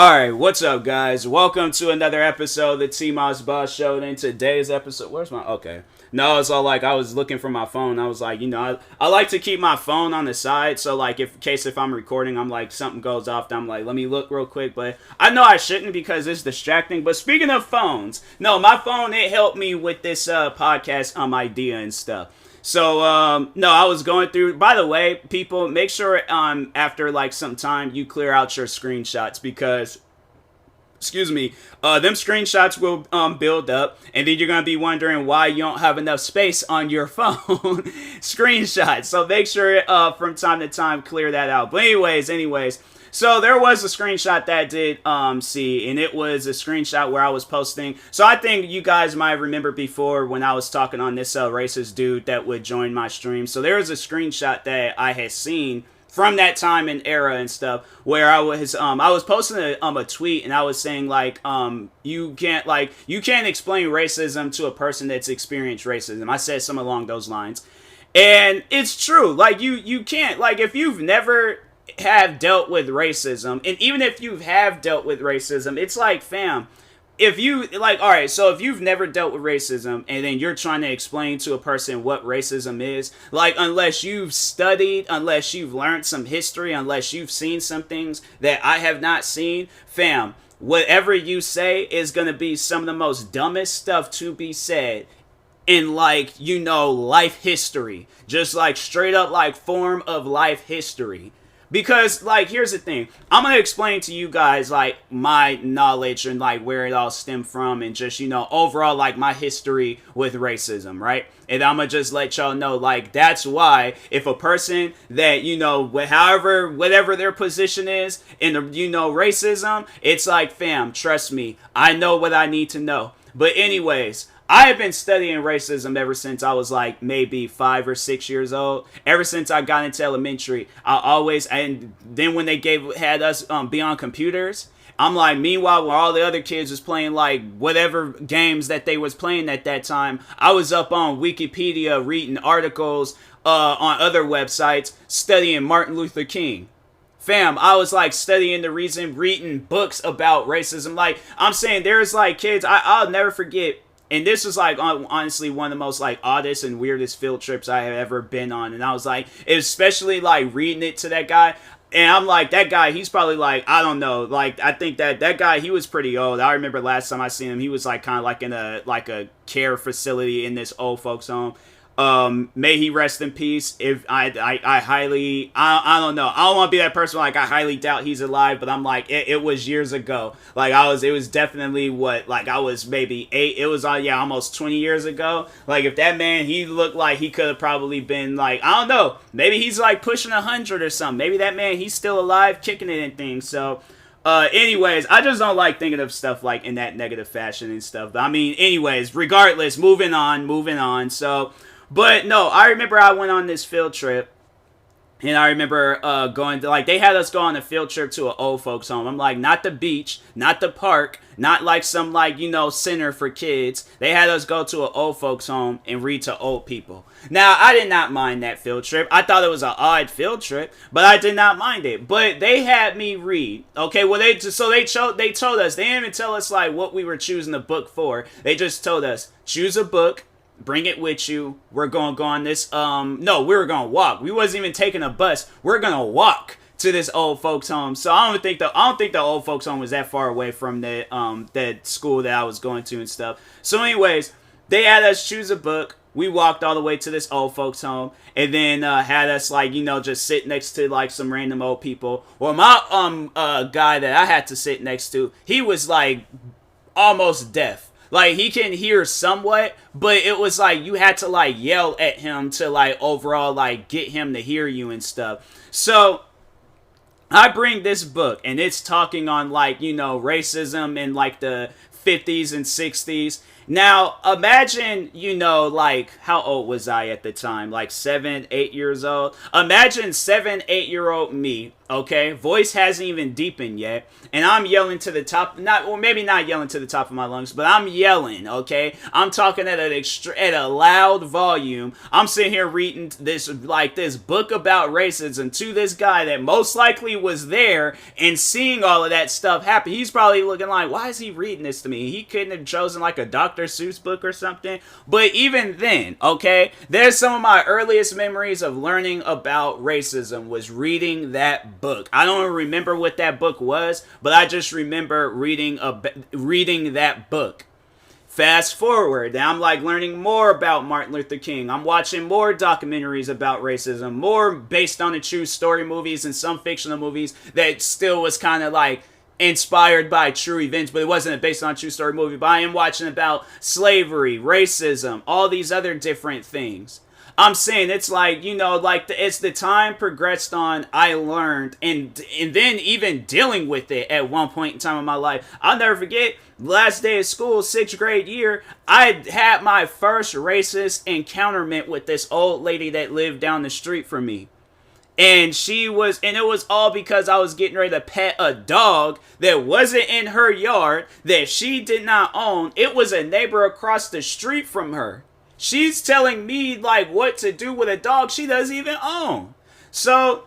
Alright, what's up, guys? Welcome to another episode of the TMossBoss Show. And in today's episode, where's my. Okay. No, it's all like I was looking for my phone. I was like, I like to keep my phone on the side. So, like, if I'm recording, I'm like, something goes off, then I'm like, let me look real quick. But I know I shouldn't because it's distracting. But speaking of phones, no, my phone, it helped me with this podcast idea and stuff. So, no, I was going through, by the way, people, make sure, after, like, some time, you clear out your screenshots because, excuse me, them screenshots will, build up, and then you're going to be wondering why you don't have enough space on your phone screenshots. So make sure, from time to time, clear that out. But anyways, so there was a screenshot that I did see, and it was a screenshot where I was posting. So I think you guys might remember before when I was talking on this racist dude that would join my stream. So there was a screenshot that I had seen from that time and era and stuff where I was posting a tweet, and I was saying like you can't explain racism to a person that's experienced racism. I said something along those lines. And it's true. Like you can't, like, if you've never have dealt with racism, and even if you have dealt with racism, it's like, fam, if you like, all right, so if you've never dealt with racism and then you're trying to explain to a person what racism is, like, unless you've studied, unless you've learned some history, unless you've seen some things that I have not seen, fam, whatever you say is gonna be some of the most dumbest stuff to be said in, like, life history, just like straight up like form of life history. Because, like, here's the thing. I'm going to explain to you guys, like, my knowledge and, like, where it all stemmed from and just, overall, like, my history with racism, right? And I'm going to just let y'all know, like, that's why if a person that, whatever their position is in the, racism, it's like, fam, trust me, I know what I need to know. But anyways, I have been studying racism ever since I was like maybe 5 or 6 years old. Ever since I got into elementary, and then when they had us be on computers, I'm like, meanwhile, when all the other kids was playing like whatever games that they was playing at that time, I was up on Wikipedia reading articles on other websites studying Martin Luther King. Fam, I was like studying the reason, reading books about racism. Like, I'm saying, there's like kids, I'll never forget. And this was like honestly one of the most like oddest and weirdest field trips I have ever been on. And I was like, especially like reading it to that guy. And I'm like, that guy, he's probably like, I don't know. Like, I think that guy, he was pretty old. I remember last time I seen him, he was like kind of like in a care facility in this old folks home. May he rest in peace. If I don't know. I don't want to be that person like I highly doubt he's alive, but I'm like, it was years ago. Like it was definitely I was maybe 8. It was almost 20 years ago. Like, if that man, he looked like he could have probably been like, I don't know, maybe he's like pushing 100 or something. Maybe that man, he's still alive, kicking it and things. So, anyways, I just don't like thinking of stuff like in that negative fashion and stuff. But I mean, anyways, regardless, moving on. So, but no, I remember I went on this field trip, and I remember going to, like, they had us go on a field trip to an old folks home. I'm like, not the beach, not the park, not like some, like, center for kids. They had us go to an old folks home and read to old people. Now, I did not mind that field trip. I thought it was an odd field trip, but I did not mind it. But they had me read. Okay, well, they told us, they didn't even tell us, like, what we were choosing the book for. They just told us, choose a book, bring it with you. We're going to go on this, no, we were going to walk. We wasn't even taking a bus. We're going to walk to this old folks home. So I don't think the old folks home was that far away from that school that I was going to and stuff. So anyways, they had us choose a book. We walked all the way to this old folks home, and then had us like, just sit next to like some random old people. Well, my guy that I had to sit next to, he was like almost deaf. Like, he can hear somewhat, but it was like you had to like yell at him to like overall like get him to hear you and stuff. So I bring this book, and it's talking on like, racism in like the 50s and 60s. Now, imagine, like, how old was I at the time? Like 7, 8 years old? Imagine 7, 8-year-old me, okay? Voice hasn't even deepened yet. And I'm yelling to the top, maybe not yelling to the top of my lungs, but I'm yelling, okay? I'm talking at a loud volume. I'm sitting here reading this book about racism to this guy that most likely was there and seeing all of that stuff happen. He's probably looking like, why is he reading this to me? He couldn't have chosen like a Dr. Seuss book or something. But even then, okay, there's some of my earliest memories of learning about racism was reading that book. I don't remember what that book was, but I just remember reading that book. Fast forward, and I'm like learning more about Martin Luther King. I'm watching more documentaries about racism, more based on the true story movies and some fictional movies that still was kind of like inspired by true events, but it wasn't based on a true story movie. But I am watching about slavery, racism, all these other different things. I'm saying it's like, as the time progressed on, I learned, and then even dealing with it at one point in time in my life. I'll never forget, last day of school, 6th grade year, I had my first racist encounterment with this old lady that lived down the street from me. And it was all because I was getting ready to pet a dog that wasn't in her yard, that she did not own. It was a neighbor across the street from her. She's telling me, like, what to do with a dog she doesn't even own. So,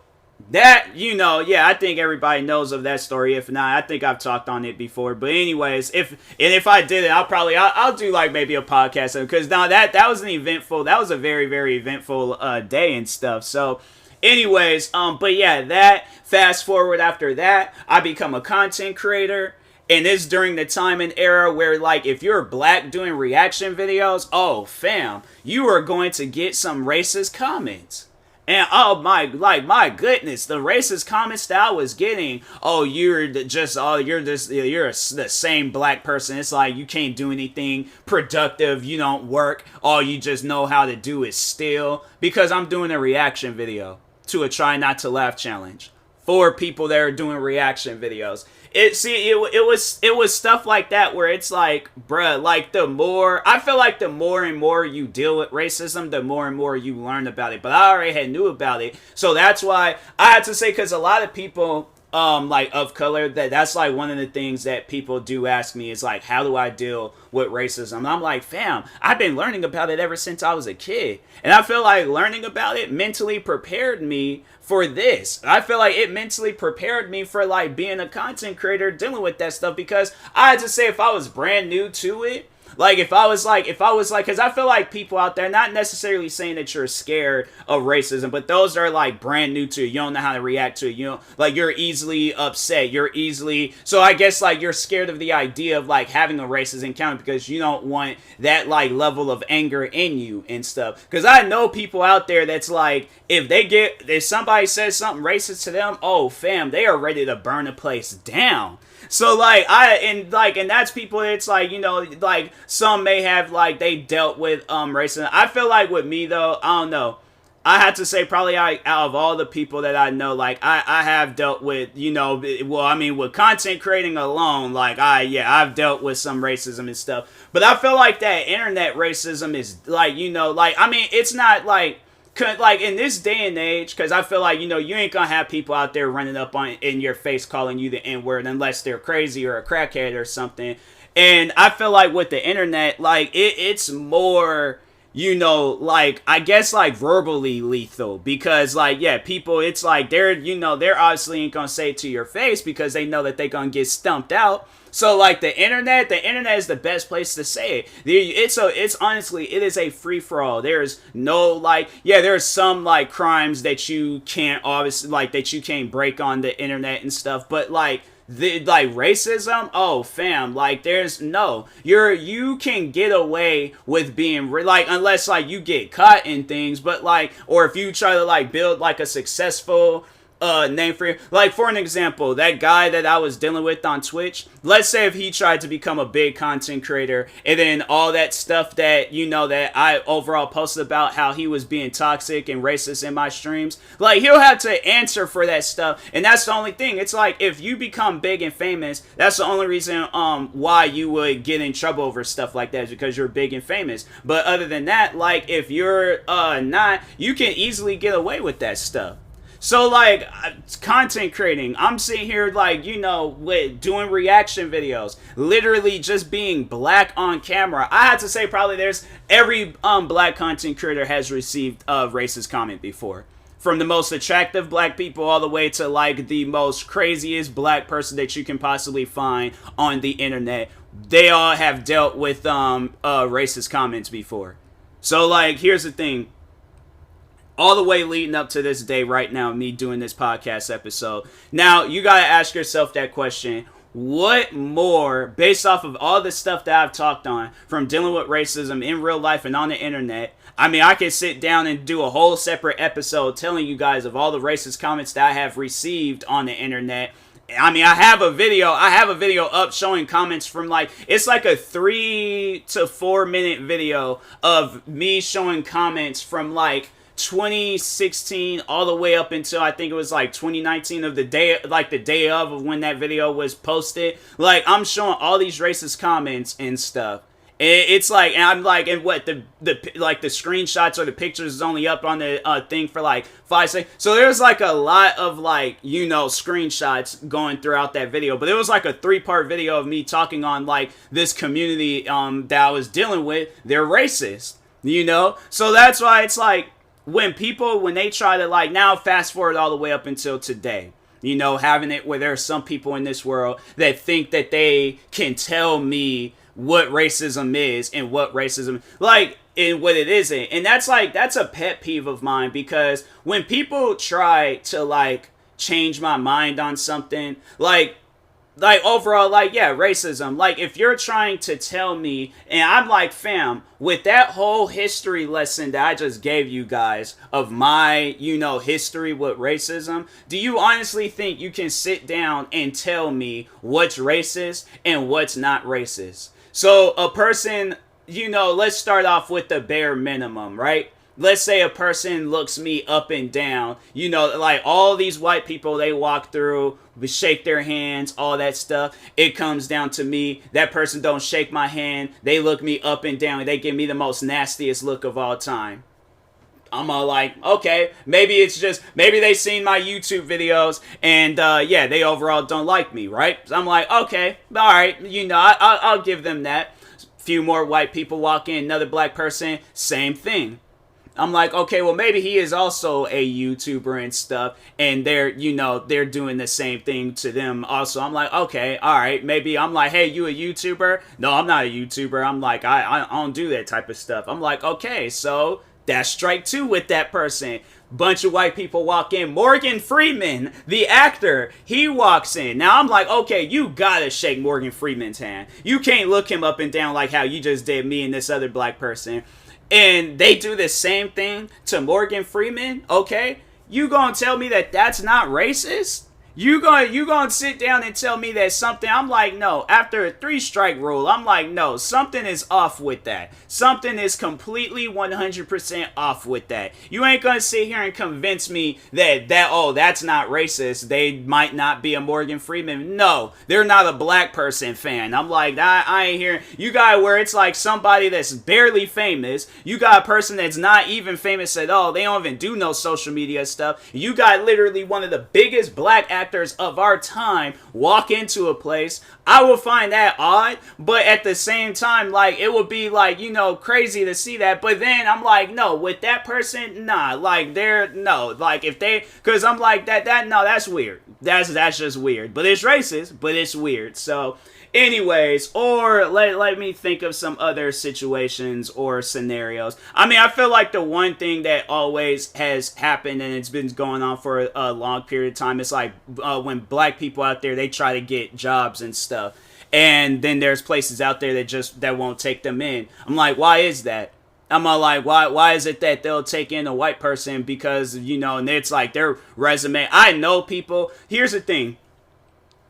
that, I think everybody knows of that story. If not, I think I've talked on it before. But anyways, if I did it, I'll do, like, maybe a podcast. Because now that was that was a very, very eventful day and stuff. So, anyways, but yeah, that, fast forward after that, I become a content creator. And it's during the time and era where, like, if you're black doing reaction videos, oh, fam, you are going to get some racist comments. And, my goodness, the racist comments that I was getting, you're the same black person. It's like, you can't do anything productive, you don't work, all you just know how to do is steal. Because I'm doing a reaction video to a Try Not to Laugh challenge for people that are doing reaction videos. It was stuff like that where it's like, bruh, like I feel like the more and more you deal with racism, the more and more you learn about it. But I already knew about it. So that's why I had to say, because a lot of people, like of color, that's like one of the things that people do ask me is like, how do I deal with racism? And I'm like, fam, I've been learning about it ever since I was a kid. And I feel like learning about it mentally prepared me for this. I feel like it mentally prepared me for like being a content creator, dealing with that stuff, because I had to say, if I was brand new to it, because I feel like people out there, not necessarily saying that you're scared of racism, but those are like brand new to it. You don't know how to react to it. You're easily upset. So I guess like you're scared of the idea of like having a racist encounter because you don't want that like level of anger in you and stuff. Because I know people out there that's like, if somebody says something racist to them, oh fam, they are ready to burn the place down. So, and that's people, it's like, like, some may have, like, they dealt with, racism. I feel like with me, though, I don't know. I have to say, probably out of all the people that I know, like, I have dealt with, with content creating alone, like, I've dealt with some racism and stuff. But I feel like that internet racism is, like, it's not, like in this day and age, because I feel like, you ain't gonna have people out there running up in your face calling you the N-word unless they're crazy or a crackhead or something. And I feel like with the internet, like, it's more, I guess, like, verbally lethal. Because, like, yeah, people, it's like, they're obviously ain't gonna say it to your face because they know that they're gonna get stumped out. So, like, the internet is the best place to say it. It's honestly, it is a free-for-all. There's no, there's some, like, crimes that you can't, obviously, like, that you can't break on the internet and stuff, but, like, racism, oh fam, like, there's no, you can get away with being, like, unless, like, you get caught in things, but, like, or if you try to, like, build, like, a successful, name for you. Like, for an example, that guy that I was dealing with on Twitch, let's say if he tried to become a big content creator, and then all that stuff that, you know, that I overall posted about how he was being toxic and racist in my streams, like, he'll have to answer for that stuff. And that's the only thing. It's like, if you become big and famous, that's the only reason why you would get in trouble over stuff like that, is because you're big and famous. But other than that, like, if you're not, you can easily get away with that stuff. So, like, content creating, I'm sitting here, like, you know, with doing reaction videos, literally just being black on camera. I had to say, probably there's every black content creator has received a racist comment before. From the most attractive black people all the way to, like, the most craziest black person that you can possibly find on the internet. They all have dealt with racist comments before. So, like, here's the thing. All the way leading up to this day right now, me doing this podcast episode. Now, you got to ask yourself that question. What more, based off of all the stuff that I've talked on, from dealing with racism in real life and on the internet, I mean, I could sit down and do a whole separate episode telling you guys of all the racist comments that I have received on the internet. I mean, I have a video up showing comments from, like, it's like a 3 to 4 minute video of me showing comments from, like, 2016 all the way up until I think it was like 2019, of the day, like the day of when that video was posted. Like, I'm showing all these racist comments and stuff. It's like, and I'm like, and what the like the screenshots or the pictures is only up on the thing for like 5 seconds. So there's like a lot of, like, you know, screenshots going throughout that video. But it was like a 3-part video of me talking on, like, this community that I was dealing with. They're racist, you know. So that's why it's like, when they try to, like, now fast forward all the way up until today, you know, having it where there are some people in this world that think that they can tell me what racism is and what racism, like, and what it isn't. And that's, like, that's a pet peeve of mine, because when people try to, like, change my mind on something, like overall, like, yeah, racism. Like, if you're trying to tell me, and I'm like, fam, with that whole history lesson that I just gave you guys of my, you know, history with racism, do you honestly think you can sit down and tell me what's racist and what's not racist? So a person, you know, let's start off with the bare minimum, right? Let's say a person looks me up and down, you know, like all these white people, they walk through, we shake their hands, all that stuff. It comes down to me. That person don't shake my hand. They look me up and down. They give me the most nastiest look of all time. I'm all like, okay, maybe it's just, maybe they seen my YouTube videos and, yeah, they overall don't like me, right? So I'm like, okay, all right, you know, I'll give them that. Few more white people walk in, another black person, same thing. I'm like, okay, well, maybe he is also a YouTuber and stuff, and they're, you know, they're doing the same thing to them also. I'm like, okay, all right, maybe I'm like, hey, you a YouTuber? No, I'm not a YouTuber. I'm like, I don't do that type of stuff. I'm like, okay, so that's strike 2 with that person. Bunch of white people walk in. Morgan Freeman, the actor, he walks in. Now I'm like, okay, you gotta shake Morgan Freeman's hand. You can't look him up and down like how you just did me and this other black person. And they do the same thing to Morgan Freeman, okay? You gonna tell me that that's not racist? You gonna sit down and tell me that something, I'm like, no, after a 3-strike rule, I'm like, no, something is off with that. Something is completely 100% off with that. You ain't gonna sit here and convince me that, oh, that's not racist. They might not be a Morgan Freeman. No, they're not a black person fan. I'm like, I ain't hearing, you got where it's like somebody that's barely famous. You got a person that's not even famous at all. They don't even do no social media stuff. You got literally one of the biggest black actors of our time walk into a place. I will find that odd, but at the same time, like, it would be like, you know, crazy to see that. But then I'm like, no, with that person, nah, like, like, if they, because I'm like, no, that's weird. That's just weird. But it's racist, but it's weird. So anyways, or let me think of some other situations or scenarios. I mean, I feel like the one thing that always has happened, and it's been going on for a long period of time, is like when black people out there, they try to get jobs and stuff. And then there's places out there that won't take them in. I'm like, why is that? I'm all like, why is it that they'll take in a white person because, you know, and it's like their resume. I know people. Here's the thing.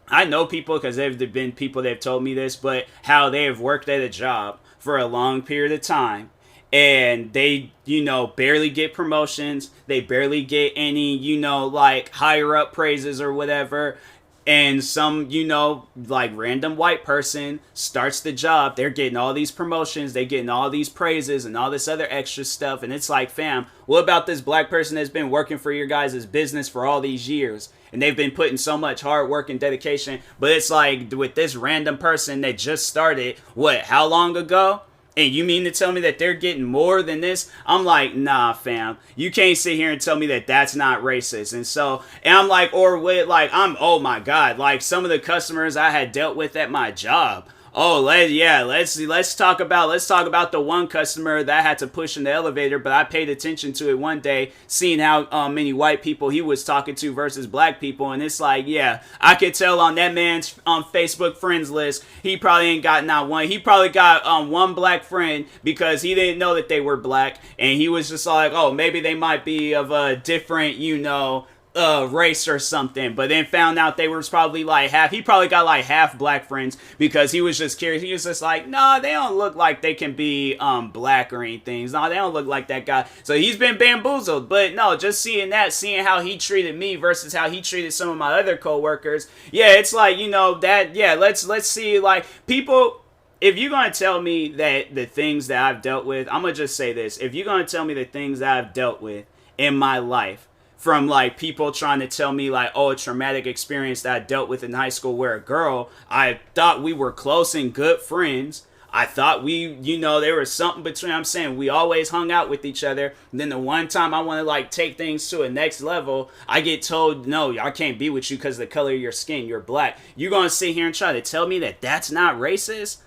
I know people because they've been people that have told me this, but how they have worked at a job for a long period of time and they, you know, barely get promotions. They barely get any, you know, like higher up praises or whatever. And some, you know, like random white person starts the job. They're getting all these promotions. They're getting all these praises and all this other extra stuff. And it's like, fam, what about this black person that's been working for your guys' business for all these years? And they've been putting so much hard work and dedication. But it's like with this random person that just started, what, how long ago? And you mean to tell me that they're getting more than this? I'm like, nah, fam. You can't sit here and tell me that that's not racist. And so, and I'm like, or with like, oh my God, like some of the customers I had dealt with at my job. Oh, let's talk about the one customer that I had to push in the elevator, but I paid attention to it one day, seeing how many white people he was talking to versus black people, and it's like, yeah, I could tell on that man's Facebook friends list, he probably ain't got not one. He probably got one black friend because he didn't know that they were black, and he was just like, oh, maybe they might be of a different, you know, race or something, but then found out they was probably like half. He probably got like half black friends because he was just curious. He was just like, nah, they don't look like they can be black or anything. No, they don't look like that guy. So he's been bamboozled. But no, just seeing how he treated me versus how he treated some of my other coworkers. Yeah, it's like, you know, that, yeah, let's see, like, people. If you're going to tell me that the things that I've dealt with, I'm going to just say this. If you're going to tell me the things that I've dealt with in my life, from like people trying to tell me like, oh, a traumatic experience that I dealt with in high school where a girl, I thought we were close and good friends. I thought we, you know, there was something between, I'm saying we always hung out with each other. And then the one time I want to like take things to a next level, I get told, no, I can't be with you because of the color of your skin, you're black. You're going to sit here and try to tell me that that's not racist?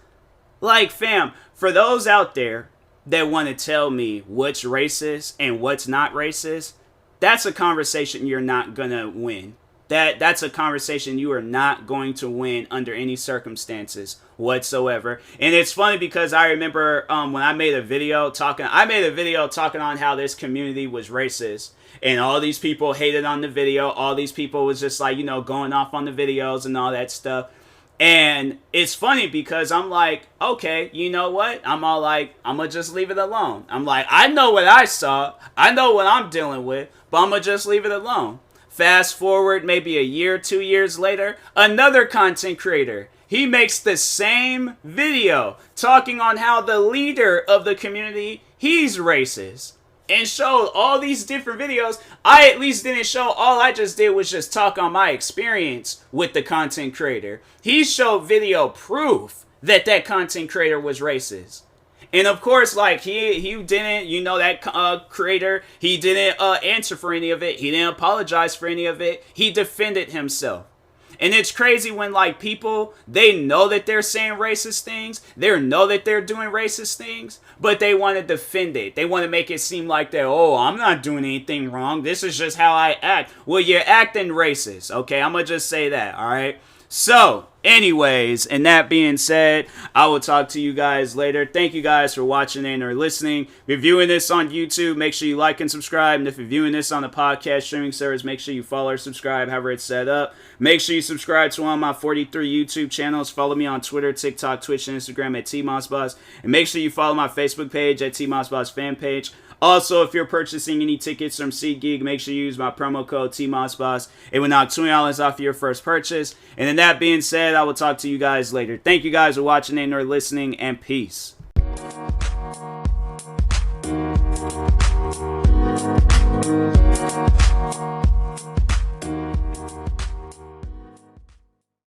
Like, fam, for those out there that want to tell me what's racist and what's not racist, that's a conversation you're not going to win. That's a conversation you are not going to win under any circumstances whatsoever. And it's funny because I remember when I made a video talking on how this community was racist. And all these people hated on the video. All these people was just like, you know, going off on the videos and all that stuff. And it's funny because I'm like, okay, you know what? I'm all like, I'm going to just leave it alone. I'm like, I know what I saw. I know what I'm dealing with, but I'm going to just leave it alone. Fast forward maybe a year, 2 years later, another content creator. He makes the same video talking on how the leader of the community, he's racist. And showed all these different videos. I at least didn't show, all I just did was just talk on my experience with the content creator. He showed video proof that that content creator was racist. And of course, like, he didn't, you know, that creator, he didn't answer for any of it. He didn't apologize for any of it. He defended himself. And it's crazy when, like, people, they know that they're saying racist things. They know that they're doing racist things, but they want to defend it. They want to make it seem like they're, oh, I'm not doing anything wrong. This is just how I act. Well, you're acting racist, okay? I'm going to just say that, all right? So, anyways, and that being said, I will talk to you guys later. Thank you guys for watching and or listening. If you're viewing this on YouTube, make sure you like and subscribe. And if you're viewing this on the podcast streaming service, make sure you follow or subscribe, however it's set up. Make sure you subscribe to one of my 43 YouTube channels. Follow me on Twitter, TikTok, Twitch, and Instagram at TMossBoss. And make sure you follow my Facebook page at TMossBoss fan page. Also, if you're purchasing any tickets from GEEK, make sure you use my promo code TMossBoss. It will knock $20 off your first purchase. And then that being said, I will talk to you guys later. Thank you guys for watching and or listening, and peace.